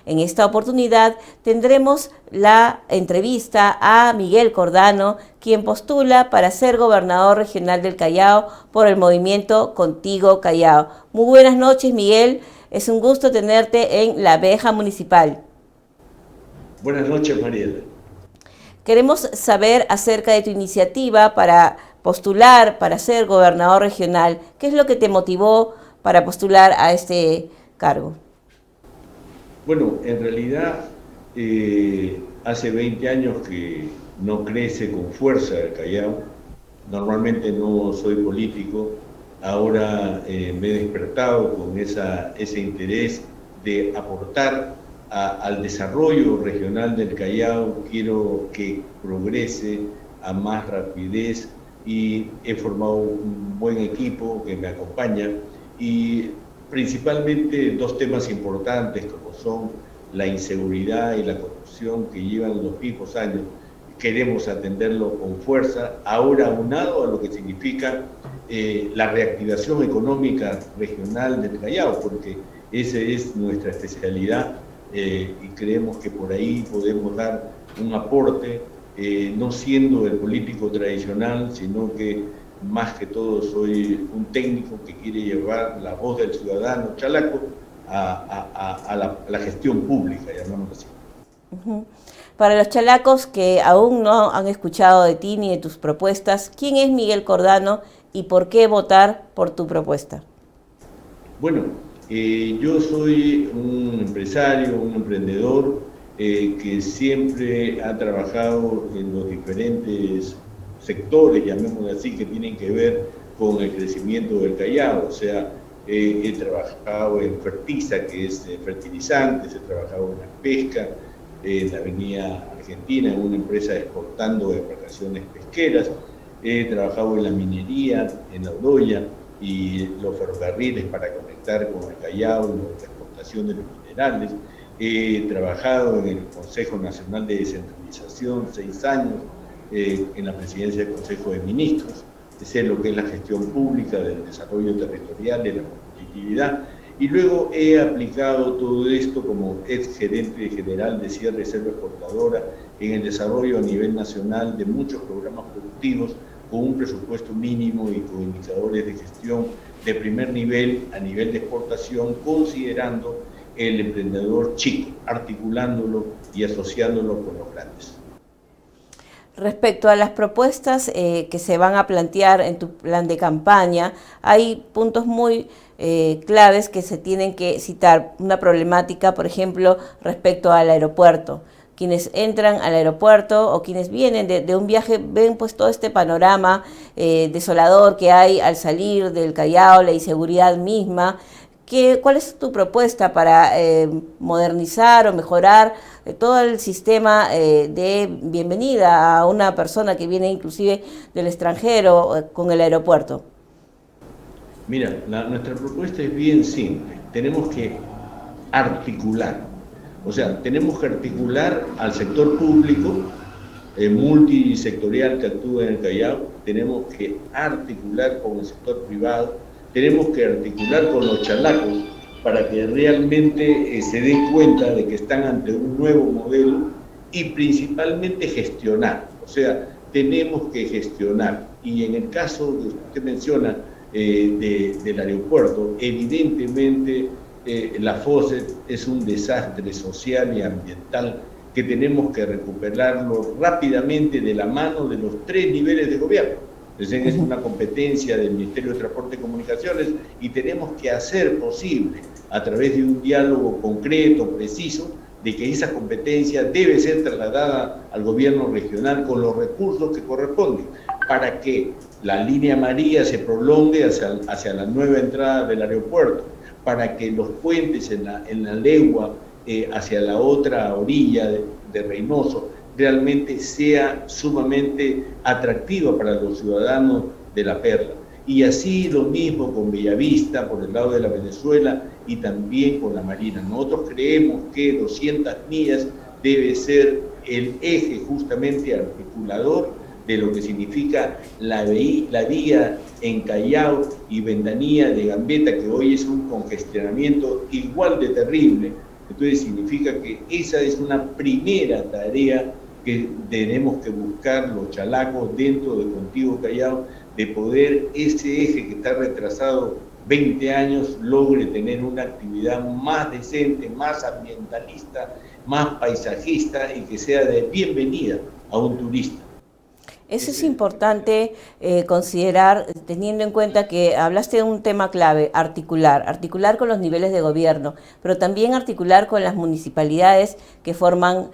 En esta oportunidad tendremos la entrevista a Miguel Cordano, quien postula para ser gobernador regional del Callao por el movimiento Contigo Callao. Muy buenas noches, Miguel. Es un gusto tenerte en La Abeja Municipal. Buenas noches, Mariela. Queremos saber acerca de tu iniciativa para postular para ser gobernador regional. ¿Qué es lo que te motivó para postular a este cargo? Bueno, en realidad hace 20 años que no crece con fuerza el Callao. Normalmente no soy político. Ahora me he despertado con ese interés de aportar al desarrollo regional del Callao. Quiero que progrese a más rapidez y he formado un buen equipo que me acompaña y principalmente dos temas importantes como son la inseguridad y la corrupción que llevan los mismos años. Queremos atenderlo con fuerza, ahora aunado a lo que significa la reactivación económica regional del Callao, porque esa es nuestra especialidad y creemos que por ahí podemos dar un aporte, no siendo el político tradicional, sino que más que todo soy un técnico que quiere llevar la voz del ciudadano chalaco a la gestión pública, llamémoslo así. Para los chalacos que aún no han escuchado de ti ni de tus propuestas, ¿quién es Miguel Cordano y por qué votar por tu propuesta? Bueno, yo soy un empresario, un emprendedor que siempre ha trabajado en los diferentes sectores, llamémoslo así, que tienen que ver con el crecimiento del Callao. O sea, he trabajado en Fertiza, que es fertilizantes, he trabajado en la pesca, en la Avenida Argentina, en una empresa exportando embarcaciones pesqueras, he trabajado en la minería, en la Oroya y los ferrocarriles para conectar con el Callao, la exportación de los minerales. He trabajado en el Consejo Nacional de Descentralización 6 años, en la presidencia del Consejo de Ministros, sé lo que es la gestión pública, del desarrollo territorial, de la competitividad, y luego he aplicado todo esto como ex gerente general de Sierra Reserva Exportadora en el desarrollo a nivel nacional de muchos programas productivos con un presupuesto mínimo y con indicadores de gestión de primer nivel a nivel de exportación, considerando el emprendedor chico, articulándolo y asociándolo con los grandes. Respecto a las propuestas que se van a plantear en tu plan de campaña, hay puntos muy claves que se tienen que citar. Una problemática, por ejemplo, respecto al aeropuerto. Quienes entran al aeropuerto o quienes vienen de un viaje ven pues todo este panorama desolador que hay al salir del Callao, la inseguridad misma. ¿Cuál es tu propuesta para modernizar o mejorar todo el sistema de bienvenida a una persona que viene inclusive del extranjero con el aeropuerto? Mira, nuestra propuesta es bien simple. Tenemos que articular. O sea, tenemos que articular al sector público, multisectorial que actúa en el Callao. Tenemos que articular con el sector privado. Tenemos que articular con los chalacos para que realmente se den cuenta de que están ante un nuevo modelo y principalmente gestionar. O sea, tenemos que gestionar. Y en el caso que usted menciona del aeropuerto, evidentemente la FOSET es un desastre social y ambiental que tenemos que recuperarlo rápidamente de la mano de los 3 niveles de gobierno. Es una competencia del Ministerio de Transporte y Comunicaciones y tenemos que hacer posible, a través de un diálogo concreto, preciso, de que esa competencia debe ser trasladada al gobierno regional con los recursos que corresponden para que la línea María se prolongue hacia la nueva entrada del aeropuerto, para que los puentes en la legua hacia la otra orilla de Reynoso realmente sea sumamente atractiva para los ciudadanos de La Perla. Y así lo mismo con Bellavista, por el lado de la Venezuela, y también con la Marina. Nosotros creemos que 200 millas debe ser el eje justamente articulador de lo que significa la vía en Callao y Ventanilla de Gambetta, que hoy es un congestionamiento igual de terrible Entonces significa que esa es una primera tarea que tenemos que buscar los chalacos dentro de Contigo Callao, de poder ese eje que está retrasado 20 años logre tener una actividad más decente, más ambientalista, más paisajista y que sea de bienvenida a un turista. Eso es importante considerar, teniendo en cuenta que hablaste de un tema clave, articular con los niveles de gobierno, pero también articular con las municipalidades que forman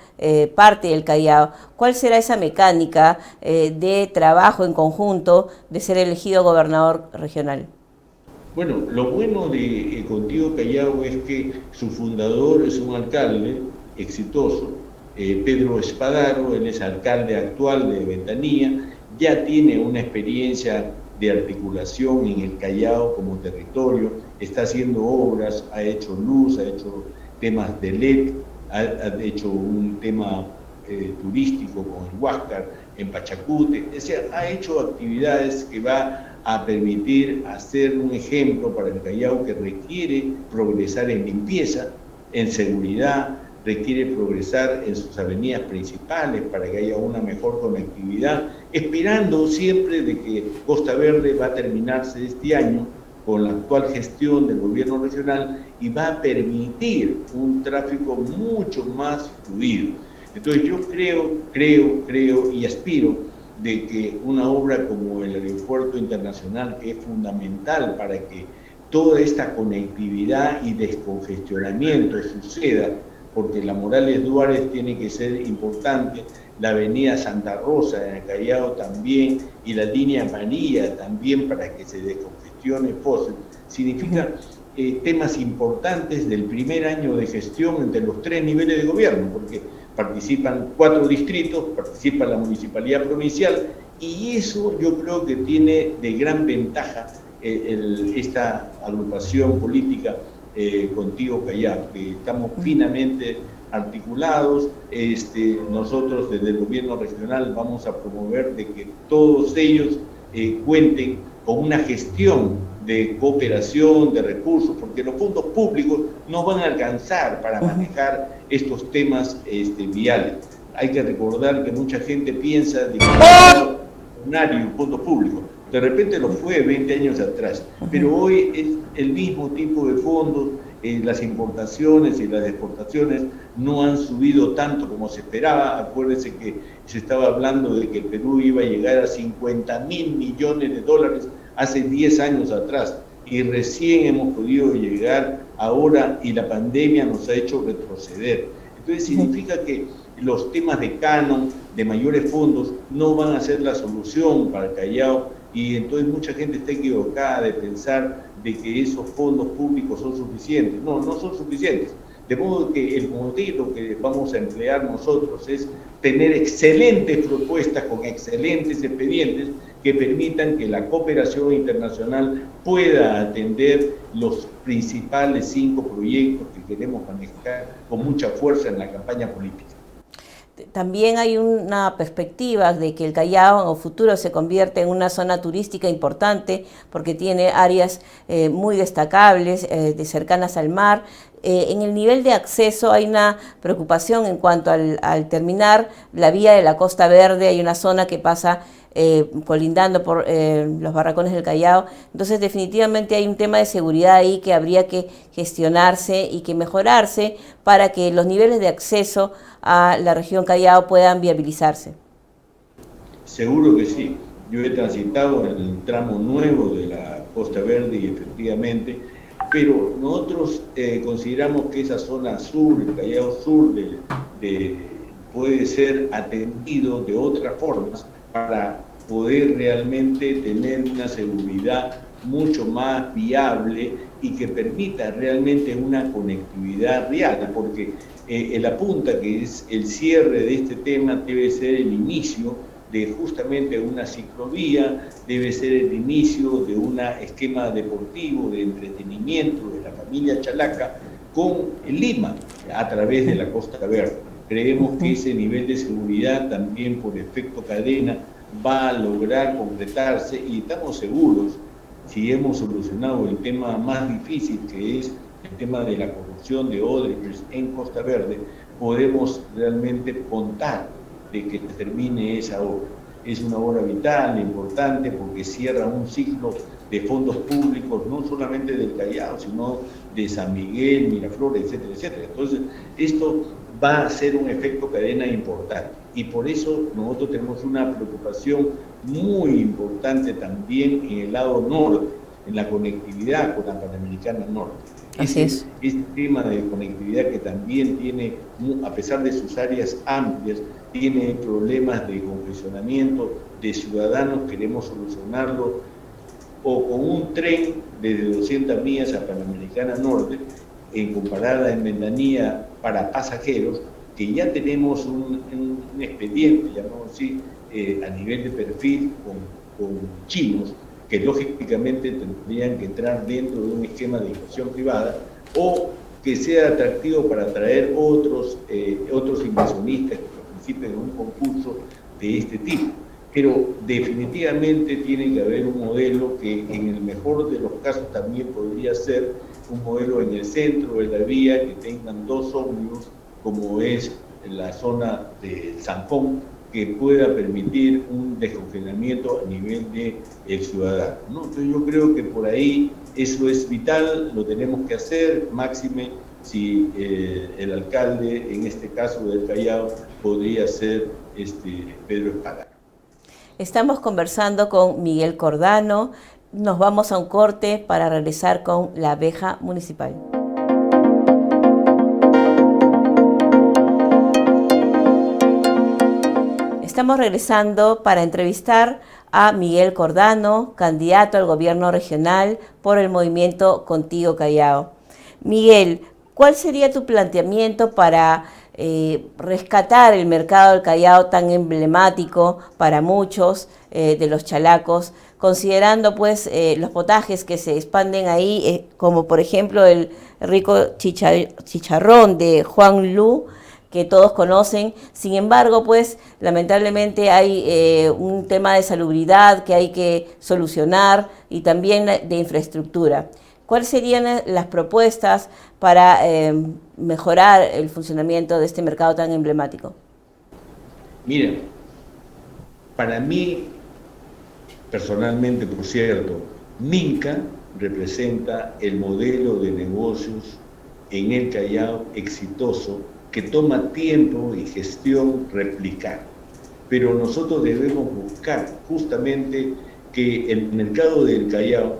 parte del Callao. ¿Cuál será esa mecánica de trabajo en conjunto de ser elegido gobernador regional? Bueno, lo bueno de Contigo Callao es que su fundador es un alcalde exitoso, Pedro Espadaro. Él es alcalde actual de Ventanilla, ya tiene una experiencia de articulación en el Callao como territorio, está haciendo obras, ha hecho luz, ha hecho temas de LED, ha hecho un tema turístico con el Huáscar en Pachacute, es decir, ha hecho actividades que va a permitir hacer un ejemplo para el Callao, que requiere progresar en limpieza, en seguridad, requiere progresar en sus avenidas principales para que haya una mejor conectividad, esperando siempre de que Costa Verde va a terminarse este año con la actual gestión del gobierno regional y va a permitir un tráfico mucho más fluido. Entonces yo creo y aspiro de que una obra como el Aeropuerto Internacional, que es fundamental para que toda esta conectividad y descongestionamiento suceda, porque la Morales Duárez tiene que ser importante, la avenida Santa Rosa en el Callao también, y la línea amarilla también para que se descongestione Fósil, significa temas importantes del primer año de gestión entre los 3 niveles de gobierno, porque participan 4 distritos, participa la municipalidad provincial, y eso yo creo que tiene de gran ventaja esta agrupación política Contigo Callao, que estamos finamente articulados. Nosotros desde el gobierno regional vamos a promover de que todos ellos cuenten con una gestión de cooperación, de recursos, porque los fondos públicos no van a alcanzar para manejar estos temas viales. Hay que recordar que mucha gente piensa de que un fondo público, de repente lo fue 20 años atrás, pero hoy es el mismo tipo de fondos. Las importaciones y las exportaciones no han subido tanto como se esperaba. Acuérdense que se estaba hablando de que el Perú iba a llegar a 50.000 millones de dólares hace 10 años atrás, y recién hemos podido llegar ahora, y la pandemia nos ha hecho retroceder. Entonces significa que los temas de canon, de mayores fondos, no van a ser la solución para el Callao, y entonces mucha gente está equivocada de pensar de que esos fondos públicos son suficientes. No, no son suficientes. De modo que el modelo que vamos a emplear nosotros es tener excelentes propuestas con excelentes expedientes que permitan que la cooperación internacional pueda atender los principales 5 proyectos que queremos manejar con mucha fuerza en la campaña política. También hay una perspectiva de que el Callao en el futuro se convierte en una zona turística importante porque tiene áreas muy destacables, cercanas al mar. En el nivel de acceso hay una preocupación en cuanto al terminar la vía de la Costa Verde. Hay una zona que pasa colindando por los barracones del Callao. Entonces definitivamente hay un tema de seguridad ahí que habría que gestionarse y que mejorarse para que los niveles de acceso a la región Callao puedan viabilizarse. Seguro que sí. Yo he transitado en el tramo nuevo de la Costa Verde y efectivamente, pero nosotros consideramos que esa zona sur, el Callao Sur, puede ser atendido de otras formas para poder realmente tener una seguridad mucho más viable y que permita realmente una conectividad real, porque la punta, que es el cierre de este tema, debe ser el inicio de justamente una ciclovía, debe ser el inicio de un esquema deportivo, de entretenimiento de la familia Chalaca con Lima a través de la Costa Verde. Creemos que ese nivel de seguridad también por efecto cadena va a lograr concretarse, y estamos seguros, si hemos solucionado el tema más difícil, que es el tema de la corrupción construcción de Odebrecht en Costa Verde, podemos realmente contar de que termine esa obra. Es una obra vital, importante, porque cierra un ciclo de fondos públicos, no solamente del Callao, sino de San Miguel, Miraflores, etcétera, etcétera. Entonces, esto va a ser un efecto cadena importante. Y por eso nosotros tenemos una preocupación muy importante también en el lado norte, en la conectividad con la Panamericana Norte. Así es. Este tema de conectividad que también tiene, a pesar de sus áreas amplias, tiene problemas de congestionamiento de ciudadanos, queremos solucionarlo o con un tren desde 200 millas a Panamericana Norte, en comparada en ventanilla para pasajeros, que ya tenemos un expediente, llamémoslo así, a nivel de perfil con chinos, que lógicamente tendrían que entrar dentro de un esquema de inversión privada, o que sea atractivo para atraer otros inversionistas que participen en un concurso de este tipo. Pero definitivamente tiene que haber un modelo que en el mejor de los casos también podría ser un modelo en el centro de la vía, que tengan 2 ómnibus, como es en la zona de Zancón, que pueda permitir un descongestionamiento a nivel del ciudadano, ¿no? Entonces yo creo que por ahí eso es vital, lo tenemos que hacer, máxime si el alcalde, en este caso del Callao, podría ser Pedro Espada. Estamos conversando con Miguel Cordano. Nos vamos a un corte para regresar con la abeja municipal. Estamos regresando para entrevistar a Miguel Cordano, candidato al gobierno regional por el movimiento Contigo Callao. Miguel, ¿cuál sería tu planteamiento para rescatar el mercado del Callao tan emblemático para muchos de los chalacos, considerando pues los potajes que se expanden ahí, como por ejemplo el rico chicharrón de Juan Lu, que todos conocen? Sin embargo, pues lamentablemente hay un tema de salubridad que hay que solucionar y también de infraestructura. ¿Cuáles serían las propuestas para mejorar el funcionamiento de este mercado tan emblemático? Mira, para mí, personalmente, por cierto, Minca representa el modelo de negocios en el Callao exitoso, que toma tiempo y gestión replicar. Pero nosotros debemos buscar justamente que el mercado del Callao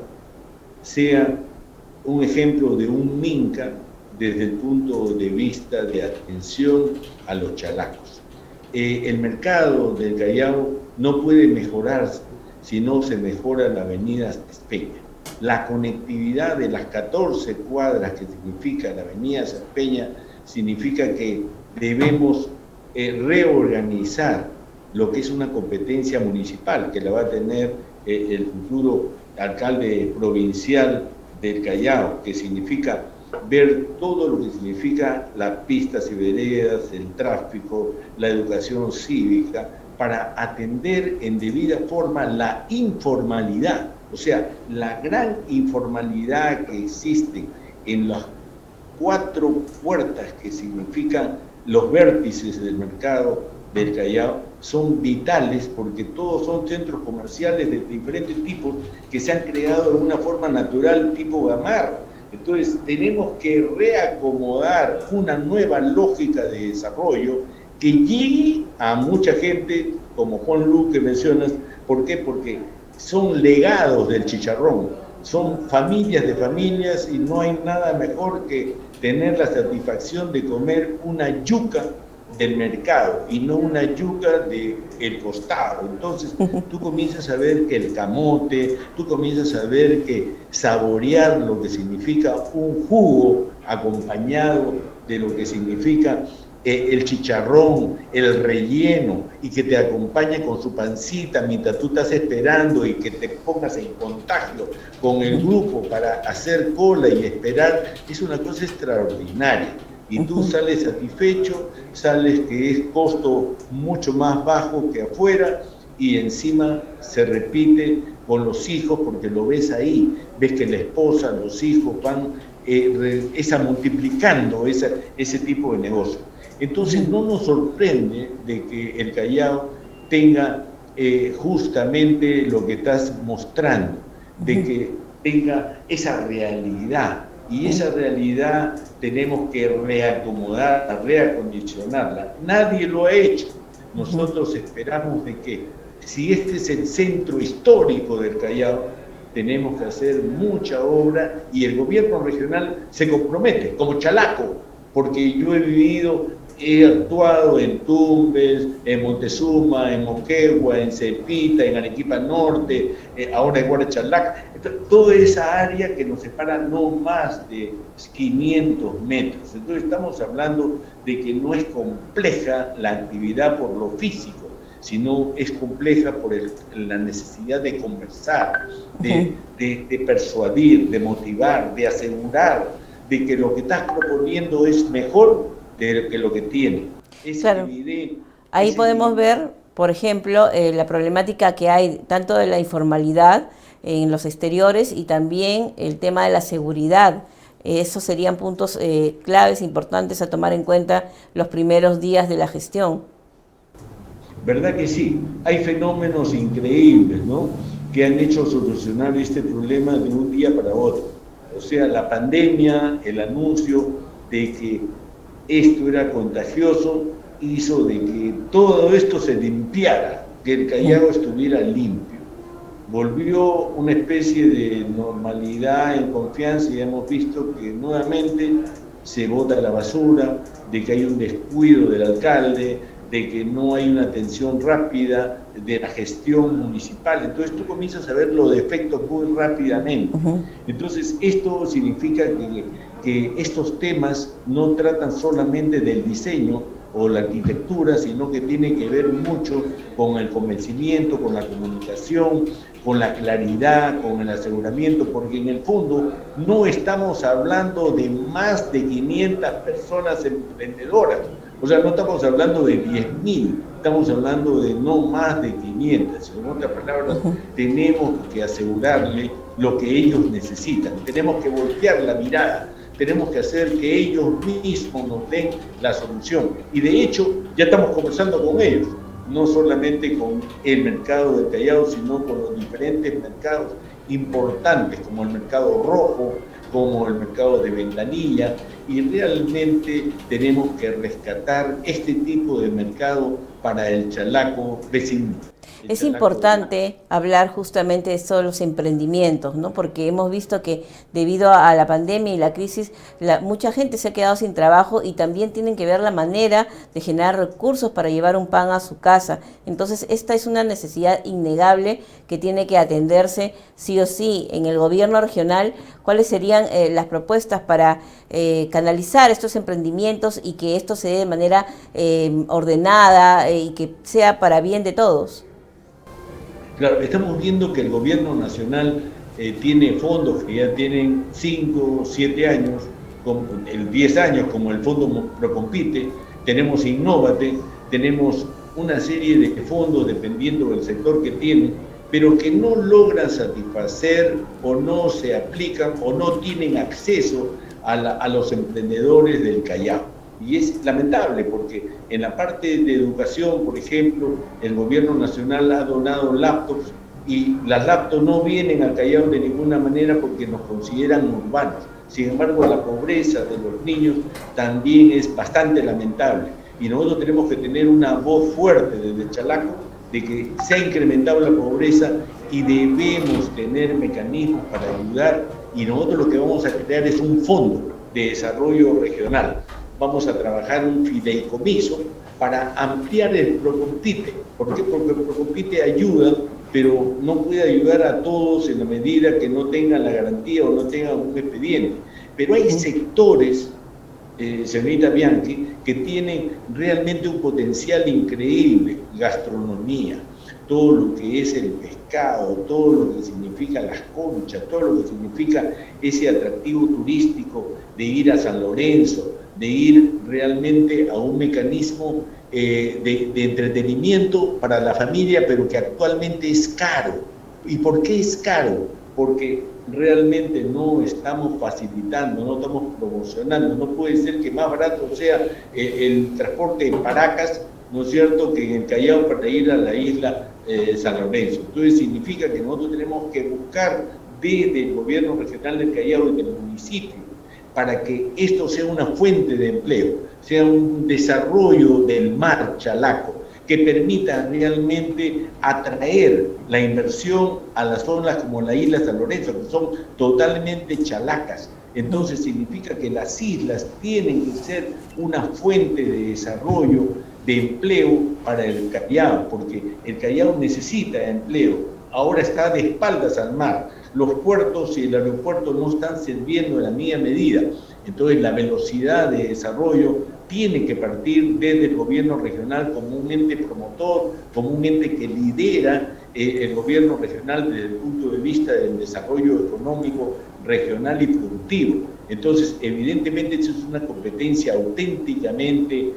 sea un ejemplo de un Minca desde el punto de vista de atención a los chalacos. El mercado del Callao no puede mejorarse si no se mejora la avenida Saspeña. La conectividad de las 14 cuadras que significa la avenida Saspeña significa que debemos reorganizar lo que es una competencia municipal, que la va a tener el futuro alcalde provincial del Callao, que significa ver todo lo que significa las pistas y veredas, el tráfico, la educación cívica, para atender en debida forma la informalidad, o sea, la gran informalidad que existe en las 4 puertas que significan los vértices del mercado del Callao, son vitales porque todos son centros comerciales de diferentes tipos que se han creado de una forma natural tipo Gamarra. Entonces tenemos que reacomodar una nueva lógica de desarrollo que llegue a mucha gente, como Juan Lu que mencionas. ¿Por qué? Porque son legados del chicharrón, son familias de familias, y no hay nada mejor que tener la satisfacción de comer una yuca del mercado y no una yuca del costado. Entonces tú comienzas a ver que el camote, tú comienzas a ver que saborear lo que significa un jugo acompañado de lo que significa el chicharrón, el relleno, y que te acompañe con su pancita mientras tú estás esperando, y que te pongas en contagio con el grupo para hacer cola y esperar, es una cosa extraordinaria. Y tú sales satisfecho, sales que es costo mucho más bajo que afuera, y encima se repite con los hijos, porque lo ves ahí, ves que la esposa, los hijos van esa multiplicando ese tipo de negocio. Entonces no nos sorprende de que el Callao tenga justamente lo que estás mostrando, de que tenga esa realidad, y esa realidad tenemos que reacomodarla, reacondicionarla. Nadie lo ha hecho. Nosotros esperamos de que, si este es el centro histórico del Callao, tenemos que hacer mucha obra, y el gobierno regional se compromete, como Chalaco, porque yo he actuado en Tumbes, en Montezuma, en Moquegua, en Cepita, en Arequipa Norte, ahora en Huarachalak, toda esa área que nos separa no más de 500 metros. Entonces estamos hablando de que no es compleja la actividad por lo físico, sino es compleja por la necesidad de conversar, de persuadir, de motivar, de asegurar de que lo que estás proponiendo es mejor que lo que tiene. Es claro. evidente. Ahí podemos ver, por ejemplo, la problemática que hay tanto de la informalidad en los exteriores y también el tema de la seguridad. Esos serían puntos claves importantes a tomar en cuenta los primeros días de la gestión. ¿Verdad que sí? Hay fenómenos increíbles, ¿no?, que han hecho solucionar este problema de un día para otro. O sea, la pandemia, el anuncio de que esto era contagioso, hizo de que todo esto se limpiara, que el Callao estuviera limpio. Volvió una especie de normalidad en confianza, y hemos visto que nuevamente se bota la basura, de que hay un descuido del alcalde, de que no hay una atención rápida de la gestión municipal. Entonces tú comienzas a ver los defectos muy rápidamente. Entonces esto significa que estos temas no tratan solamente del diseño o la arquitectura, sino que tiene que ver mucho con el convencimiento, con la comunicación, con la claridad, con el aseguramiento, porque en el fondo no estamos hablando de más de 500 personas emprendedoras. O sea, no estamos hablando de 10.000, estamos hablando de no más de 500. En otras palabras, tenemos que asegurarle lo que ellos necesitan. Tenemos que voltear la mirada, tenemos que hacer que ellos mismos nos den la solución. Y de hecho, ya estamos conversando con ellos, no solamente con el mercado del Callao, sino con los diferentes mercados importantes, como el mercado rojo, como el mercado de Ventanilla, y realmente tenemos que rescatar este tipo de mercado para el Chalaco vecino. Es importante hablar justamente de todos los emprendimientos, ¿no? Porque hemos visto que debido a la pandemia y la crisis, mucha gente se ha quedado sin trabajo, y también tienen que ver la manera de generar recursos para llevar un pan a su casa. Entonces, esta es una necesidad innegable que tiene que atenderse sí o sí en el gobierno regional. ¿Cuáles serían las propuestas para canalizar estos emprendimientos y que esto se dé de manera ordenada y que sea para bien de todos? Claro, estamos viendo que el gobierno nacional tiene fondos que ya tienen 5 o 7 años, 10 años, como el Fondo Procompite, tenemos Innovate, tenemos una serie de fondos dependiendo del sector que tienen, pero que no logran satisfacer o no se aplican o no tienen acceso a los emprendedores del Callao. Y es lamentable porque en la parte de educación, por ejemplo, el gobierno nacional ha donado laptops, y las laptops no vienen al Callao de ninguna manera porque nos consideran urbanos. Sin embargo, la pobreza de los niños también es bastante lamentable, y nosotros tenemos que tener una voz fuerte desde Chalaco de que se ha incrementado la pobreza y debemos tener mecanismos para ayudar, y nosotros lo que vamos a crear es un fondo de desarrollo regional. Vamos a trabajar un fideicomiso para ampliar el Procompite. ¿Por qué? Porque el Procompite ayuda, pero no puede ayudar a todos en la medida que no tengan la garantía o no tengan un expediente. Pero hay sectores, señorita Bianchi, que tienen realmente un potencial increíble: gastronomía, todo lo que es el pescado, todo lo que significa las conchas, todo lo que significa ese atractivo turístico de ir a San Lorenzo, de ir realmente a un mecanismo de entretenimiento para la familia, pero que actualmente es caro. ¿Y por qué es caro? Porque realmente no estamos facilitando, no estamos promocionando. No puede ser que más barato sea el transporte en Paracas, ¿no es cierto?, que en el Callao para ir a la isla San Lorenzo. Entonces significa que nosotros tenemos que buscar desde el gobierno regional del Callao y del municipio para que esto sea una fuente de empleo, sea un desarrollo del mar Chalaco, que permita realmente atraer la inversión a las zonas como la isla San Lorenzo, que son totalmente chalacas. Entonces significa que las islas tienen que ser una fuente de desarrollo, de empleo para el Callao, porque el Callao necesita empleo. Ahora está de espaldas al mar. Los puertos y el aeropuerto no están sirviendo en la misma medida. Entonces la velocidad de desarrollo tiene que partir desde el gobierno regional como un ente promotor, como un ente que lidera el gobierno regional desde el punto de vista del desarrollo económico regional y productivo. Entonces, evidentemente, eso es una competencia auténticamente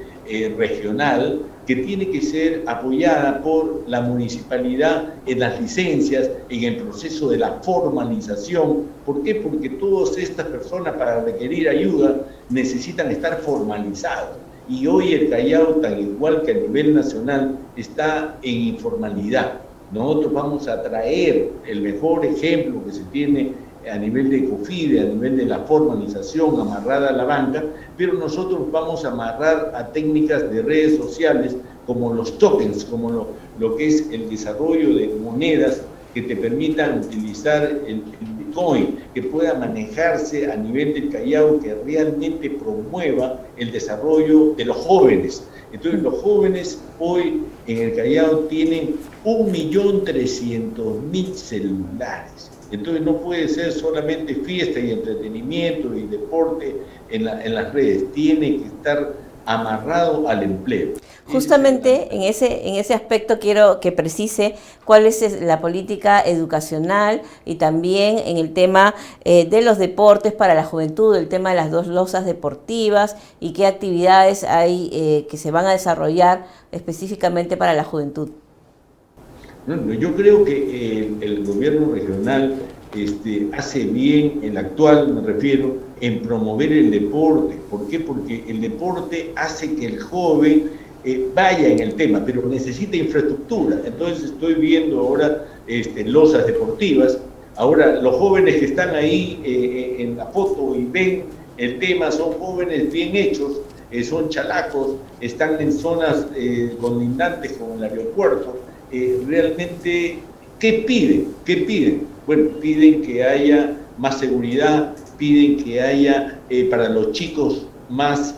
regional que tiene que ser apoyada por la municipalidad en las licencias, en el proceso de la formalización. ¿Por qué? Porque todas estas personas para requerir ayuda necesitan estar formalizados. Y hoy el Callao, tan igual que a nivel nacional, está en informalidad. Nosotros vamos a traer el mejor ejemplo que se tiene a nivel de COFIDE, a nivel de la formalización amarrada a la banca, pero nosotros vamos a amarrar a técnicas de redes sociales como los tokens, como lo que es el desarrollo de monedas que te permitan utilizar el Bitcoin, que pueda manejarse a nivel del Callao, que realmente promueva el desarrollo de los jóvenes. Entonces los jóvenes hoy en el Callao tienen 1.300.000 celulares. Entonces no puede ser solamente fiesta y entretenimiento y deporte en las redes, tiene que estar amarrado al empleo. Justamente en ese aspecto quiero que precise cuál es la política educacional y también en el tema de los deportes para la juventud, el tema de las 2 losas deportivas y qué actividades hay que se van a desarrollar específicamente para la juventud. Bueno, yo creo que el gobierno regional hace bien, el actual me refiero, en promover el deporte. ¿Por qué? Porque el deporte hace que el joven vaya en el tema, pero necesita infraestructura. Entonces estoy viendo ahora losas deportivas. Ahora los jóvenes que están ahí en la foto y ven el tema son jóvenes bien hechos, son chalacos, están en zonas colindantes con el aeropuerto. Realmente, ¿qué piden? ¿Qué piden? Bueno, piden que haya más seguridad, piden que haya para los chicos más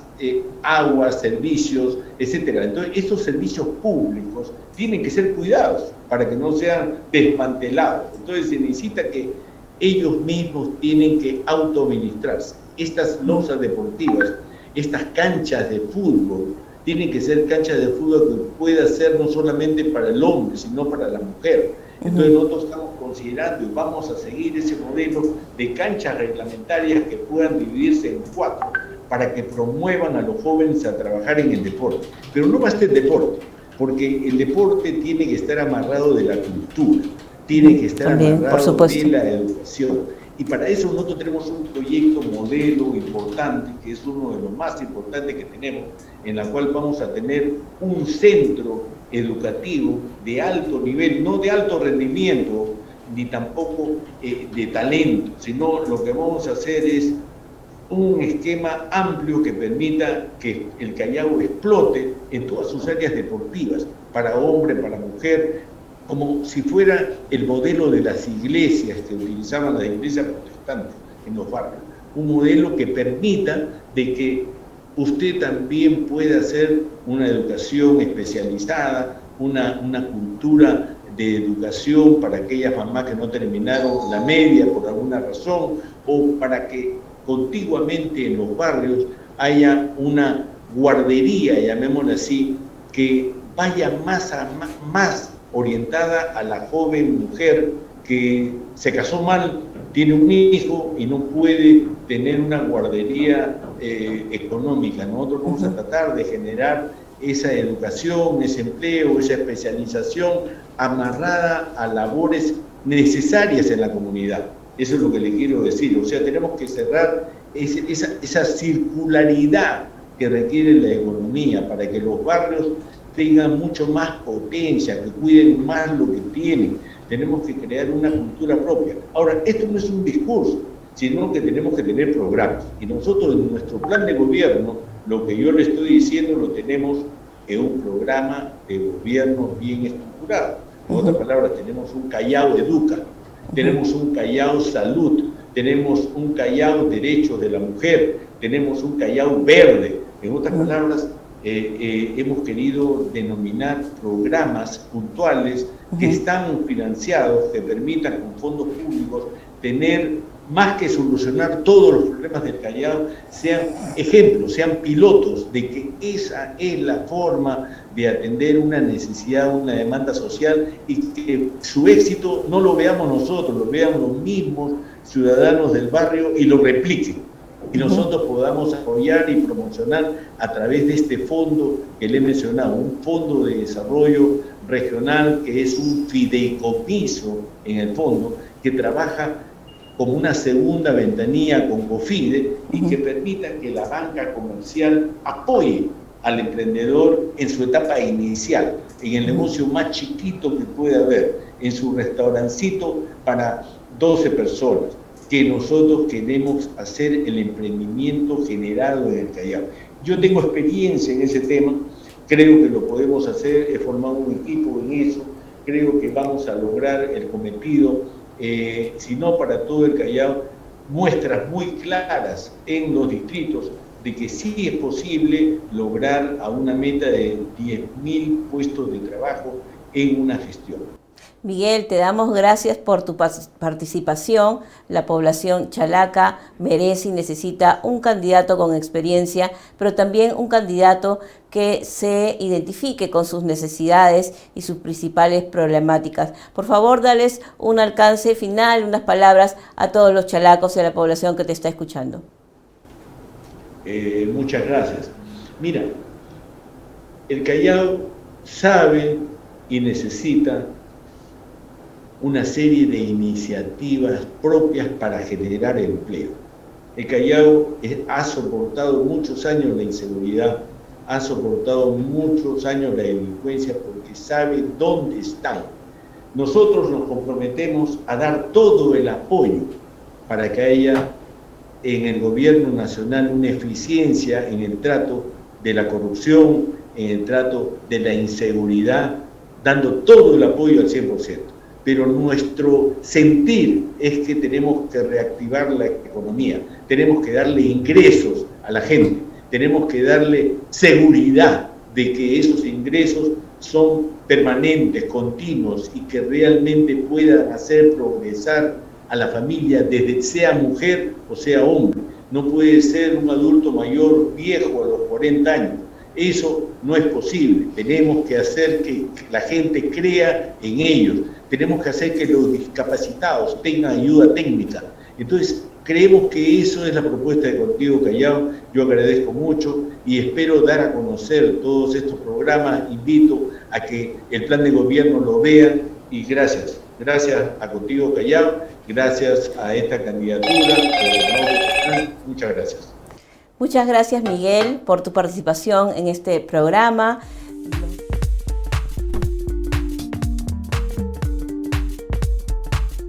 agua, servicios, etcétera. Entonces, estos servicios públicos tienen que ser cuidados para que no sean desmantelados. Entonces, se necesita que ellos mismos tienen que autoadministrarse. Estas losas deportivas, estas canchas de fútbol, tienen que ser canchas de fútbol que pueda ser no solamente para el hombre, sino para la mujer. Entonces nosotros estamos considerando y vamos a seguir ese modelo de canchas reglamentarias que puedan dividirse en 4 para que promuevan a los jóvenes a trabajar en el deporte. Pero no basta el deporte, porque el deporte tiene que estar amarrado de la cultura, tiene que estar amarrado de la educación. Y para eso nosotros tenemos un proyecto modelo importante, que es uno de los más importantes que tenemos, en la cual vamos a tener un centro educativo de alto nivel, no de alto rendimiento, ni tampoco de talento, sino lo que vamos a hacer es un esquema amplio que permita que el Callao explote en todas sus áreas deportivas, para hombre, para mujer, como si fuera el modelo de las iglesias que utilizaban las iglesias protestantes en los barrios. Un modelo que permita de que usted también pueda hacer una educación especializada, una cultura de educación para aquellas mamás que no terminaron la media por alguna razón, o para que contiguamente en los barrios haya una guardería, llamémosla así, que vaya más orientada a la joven mujer que se casó mal, tiene un hijo y no puede tener una guardería económica. Nosotros vamos a tratar de generar esa educación, ese empleo, esa especialización amarrada a labores necesarias en la comunidad. Eso es lo que le quiero decir. O sea, tenemos que cerrar esa circularidad que requiere la economía para que los barrios tengan mucho más potencia, que cuiden más lo que tienen. Tenemos que crear una cultura propia. Ahora, esto no es un discurso, sino que tenemos que tener programas. Y nosotros en nuestro plan de gobierno, lo que yo le estoy diciendo lo tenemos en un programa de gobierno bien estructurado. En otras palabras, tenemos un Callao Educa, tenemos un Callao Salud, tenemos un Callao Derechos de la Mujer, tenemos un Callao Verde. En otras palabras, hemos querido denominar programas puntuales que están financiados, que permitan con fondos públicos tener, más que solucionar todos los problemas del Callao, sean ejemplos, sean pilotos de que esa es la forma de atender una necesidad, una demanda social, y que su éxito no lo veamos nosotros, lo vean los mismos ciudadanos del barrio y lo repliquen. Y nosotros podamos apoyar y promocionar a través de este fondo que le he mencionado, un fondo de desarrollo regional que es un fideicomiso en el fondo, que trabaja como una segunda ventanilla con COFIDE y que permita que la banca comercial apoye al emprendedor en su etapa inicial, en el negocio más chiquito que pueda haber, en su restaurancito para 12 personas, que nosotros queremos hacer el emprendimiento generado en el Callao. Yo tengo experiencia en ese tema, creo que lo podemos hacer, he formado un equipo en eso, creo que vamos a lograr el cometido, si no para todo el Callao, muestras muy claras en los distritos de que sí es posible lograr a una meta de 10.000 puestos de trabajo en una gestión. Miguel, te damos gracias por tu participación. La población chalaca merece y necesita un candidato con experiencia, pero también un candidato que se identifique con sus necesidades y sus principales problemáticas. Por favor, dales un alcance final, unas palabras a todos los chalacos y a la población que te está escuchando. Muchas gracias. Mira, el Callao sabe y necesita una serie de iniciativas propias para generar empleo. El Callao ha soportado muchos años la inseguridad, ha soportado muchos años la delincuencia porque sabe dónde están. Nosotros nos comprometemos a dar todo el apoyo para que haya en el gobierno nacional una eficiencia en el trato de la corrupción, en el trato de la inseguridad, dando todo el apoyo al 100%. Pero nuestro sentir es que tenemos que reactivar la economía, tenemos que darle ingresos a la gente, tenemos que darle seguridad de que esos ingresos son permanentes, continuos y que realmente puedan hacer progresar a la familia, desde sea mujer o sea hombre. No puede ser un adulto mayor viejo a los 40 años. Eso no es posible. Tenemos que hacer que la gente crea en ellos. Tenemos que hacer que los discapacitados tengan ayuda técnica. Entonces, creemos que eso es la propuesta de Contigo Callao. Yo agradezco mucho y espero dar a conocer todos estos programas. Invito a que el plan de gobierno lo vean y gracias. Gracias a Contigo Callao, gracias a esta candidatura. Muchas gracias. Muchas gracias, Miguel, por tu participación en este programa.